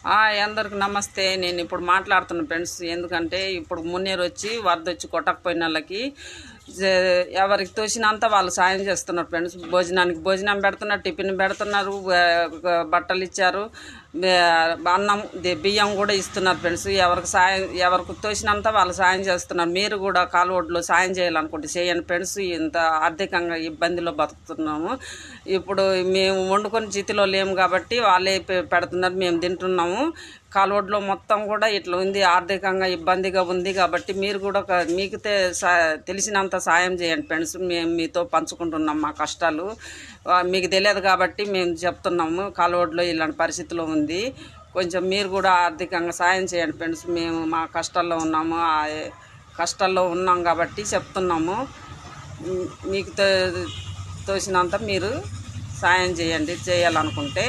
అందరికి నమస్తే. నేను ఇప్పుడు మాట్లాడుతున్న ఫ్రెండ్స్, ఎందుకంటే ఇప్పుడు మున్నేరు వచ్చి వరద వచ్చి కొట్టకపోయిన వాళ్ళకి ఎవరికి తోచినంత వాళ్ళు సాయం చేస్తున్నారు ఫ్రెండ్స్. భోజనానికి భోజనం పెడుతున్నారు, టిఫిన్ పెడుతున్నారు, బట్టలు ఇచ్చారు, అన్నం బియ్యం కూడా ఇస్తున్నారు ఫ్రెండ్స్. ఎవరికి తోచినంత వాళ్ళు సాయం చేస్తున్నారు. మీరు కూడా కాలువడ్లో సాయం చేయాలనుకుంటే చేయండి ఫ్రెండ్స్. ఇంత ఆర్థికంగా ఇబ్బందిలో బతుకుతున్నాము. ఇప్పుడు మేము వండుకొని జితిలో లేము కాబట్టి వాళ్ళే పెడుతున్నారు, మేము తింటున్నాము. కాలువడ్లో మొత్తం కూడా ఇట్లా ఉంది, ఆర్థికంగా ఇబ్బందిగా ఉంది. కాబట్టి మీరు కూడా మీకు తెలిసినంత సాయం చేయండి ఫ్రెండ్స్. మేము మీతో పంచుకుంటున్నాం మా కష్టాలు. మీకు తెలియదు కాబట్టి మేము చెప్తున్నాము, కాలువడ్లో ఇలాంటి పరిస్థితిలో ఉంది. కొంచెం మీరు కూడా ఆర్థికంగా సాయం చేయండి ఫ్రెండ్స్. మేము మా కష్టాల్లో ఉన్నాము, కష్టాల్లో ఉన్నాం కాబట్టి చెప్తున్నాము. మీకు తోసినంత మీరు సాయం చేయాలనుకుంటే